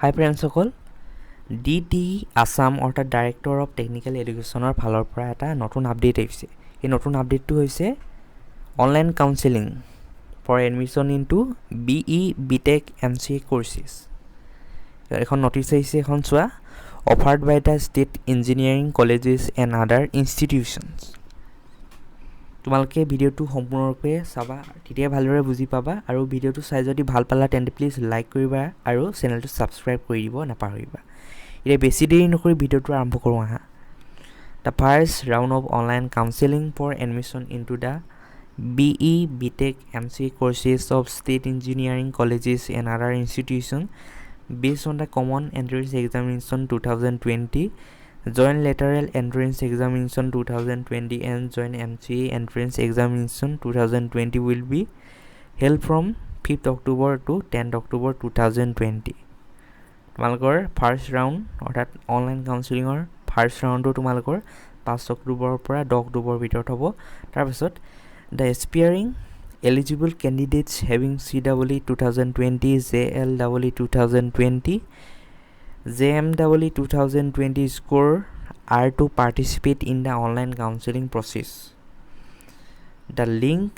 হাই ফ্ৰেণ্ডসকল, DT Assam অৰ্থাৎ director of technical এডুকেশ্যনৰ ফালৰ পৰা এটা নতুন আপডেট আহিছে। এই নতুন আপডেটটো হৈছে online counselling for admission into BE BTech MCA courses. এখন নটিচ আহিছে, এখন চোৱা। Offered by the state engineering colleges and other institutions. তোমালোকে ভিডিঅ'টো সম্পূৰ্ণৰূপে চাবা, তেতিয়া ভালদৰে বুজি পাবা। আৰু ভিডিঅ'টো চাই যদি ভাল পালা তেন্তে প্লিজ লাইক কৰিবা আৰু চেনেলটো ছাবস্ক্ৰাইব কৰি দিব নাপাহৰিবা। এতিয়া বেছি দেৰি নকৰি ভিডিঅ'টো আৰম্ভ কৰোঁ আহা। The first round of online counselling for admission into the BE BTech MCA courses of state engineering colleges and other institutions based on the common entrance examination 2020, joint lateral entrance examination 2020 and joint MCA entrance examination 2020 will be held from 5th October to 10th October 2020. তোমালোকৰ first round অৰ্থাৎ online কাউন্সেলিঙৰ first ৰাউণ্ডটো তোমালোকৰ 5 অক্টোবৰৰ পৰা 10 অক্টোবৰৰ ভিতৰত হ'ব। তাৰপিছত the এস্পিয়াৰিং eligible candidates having CEE 2020, JLEE 2020, JMEE 2020 score are to participate in the online counseling process. The link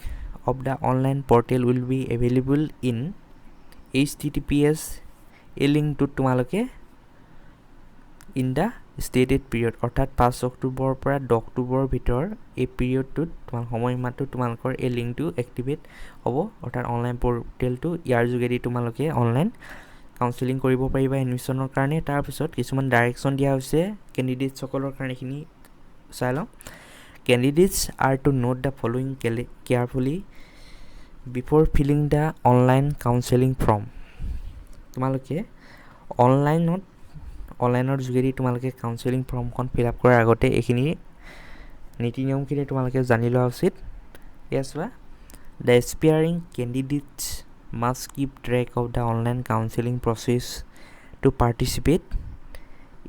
of the online portal will be available in https এই লিংকটোত তোমালোকে ইন দ্য ষ্টেটেড পিৰিয়ড অৰ্থাৎ 5 অক্টোবৰৰ পৰা 10 অক্টোবৰৰ ভিতৰৰ এই পিৰিয়ডটোত সময়মাত্ৰত তোমালোকৰ এই লিংকটো এক্টিভেট হ'ব। অৰ্থাৎ অনলাইন পৰ্টেলটো ইয়াৰ যোগেদি তোমালোকে অনলাইন কাউন্সেলিং কৰিব পাৰিবা এডমিশ্যনৰ কাৰণে। তাৰপিছত কিছুমান ডাইৰেকশ্যন দিয়া হৈছে কেণ্ডিডেটসকলৰ কাৰণে, এইখিনি চাই লওঁ। Candidates are to note the following carefully before filling the online counselling form. তোমালোকে অনলাইনৰ যোগেদি তোমালোকে কাউন্সেলিং ফৰ্মখন ফিল আপ কৰাৰ আগতে এইখিনি নীতি নিয়মখিনি তোমালোকে জানি লোৱা উচিত। এয়া চোৱা, the aspiring candidates must keep track of the online counselling process to participate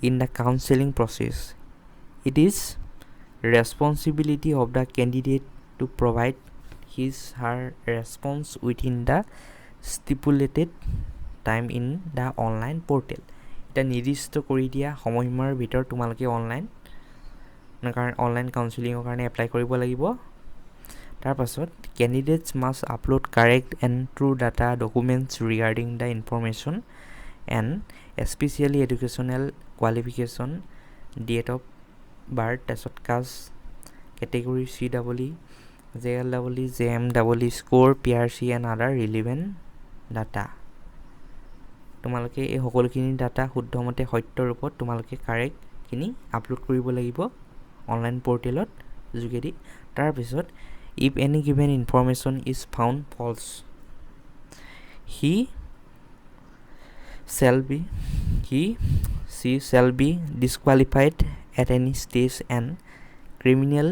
in the counselling process. It is responsibility of the candidate to provide his her response within the stipulated time in the online portal. এতিয়া নিৰ্দিষ্ট কৰি দিয়া সময়সীমাৰ ভিতৰত তোমালোকে online কাউন্সেলিঙৰ কাৰণে apply কৰিব লাগিব। তাৰপাছত candidates must upload correct and true data documents regarding the information and specially educational qualification, date of birth, তাৰপিছত caste, category CEE, JLEE, JMEE score, PRC and other relevant data. তোমালোকে এই সকলোখিনি data শুদ্ধমতে সত্য ৰূপত তোমালোকে কাৰেক্টখিনি আপলোড কৰিব লাগিব online পৰ্টেলত যোগেদি। তাৰপিছত if any given information is found false, she shall be disqualified at any stage and criminal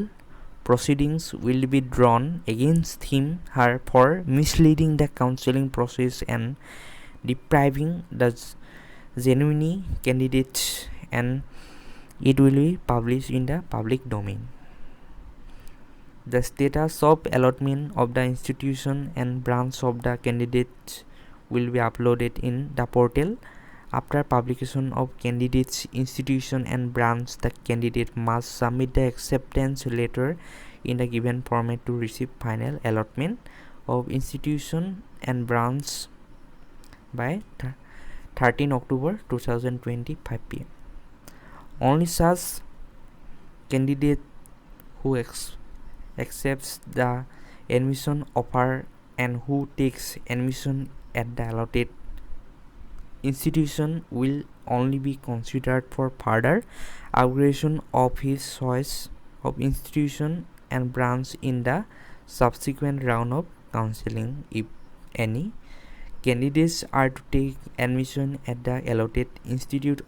proceedings will be drawn against her for misleading the counseling process and depriving the genuine candidates, and it will be published in the public domain. The status of allotment of the institution and branch of the candidates will be uploaded in the portal. After publication of candidates, institution and branch, the candidate must submit the acceptance letter in the given format to receive final allotment of institution and branch by 13 October 2020 5 p.m. Only such candidate who accepts the admission offer and who takes admission at the allotted institution will only be considered for further upgradation of his choice of institution and branch in the subsequent round of counseling. If any candidates are to take admission at the allotted institute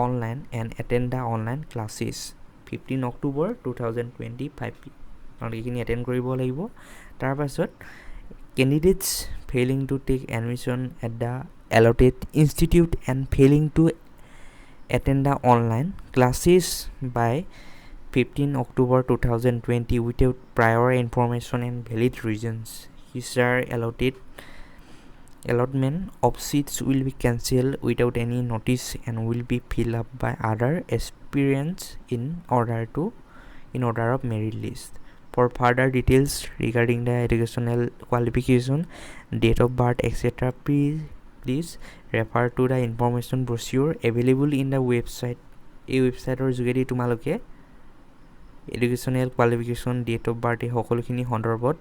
online and attend the online classes 15 October 2020 5 p.m. এইখিনি attend কৰিব লাগিব। তাৰপাছত candidates failing to take admission at the allotted institute and failing to attend the online classes by 15 October 2020 without prior information and valid reasons, his allotted allotment of seats will be cancelled without any notice and will be filled up by other aspirants in order of merit list. For further details regarding the educational qualification, date of birth, etc., please refer to the information brochure available in the website. এই ৱেবছাইটৰ যোগেদি তোমালোকে educational qualification, date of birth এই সকলোখিনি সন্দৰ্ভত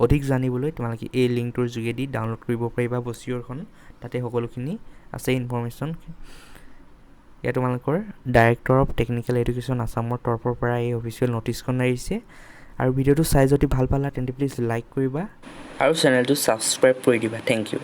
অধিক জানিবলৈ তোমালোকে এই লিংকটোৰ যোগেদি ডাউনলোড কৰিব পাৰিবা ব্ৰচিয়ৰখন। তাতে সকলোখিনি আছে ইনফৰমেশ্যন। এয়া তোমালোকৰ ডাইৰেক্টৰ অফ টেকনিকেল এডুকেশ্যন আছামৰ তৰফৰ পৰা এই অফিচিয়েল নটিছখন আহিছে। আৰু ভিডিঅ'টো চাই যদি ভাল পালা তেন্তে প্লিজ লাইক কৰিবা আৰু চেনেলটো ছাবস্ক্ৰাইব কৰি দিবা। Thank U.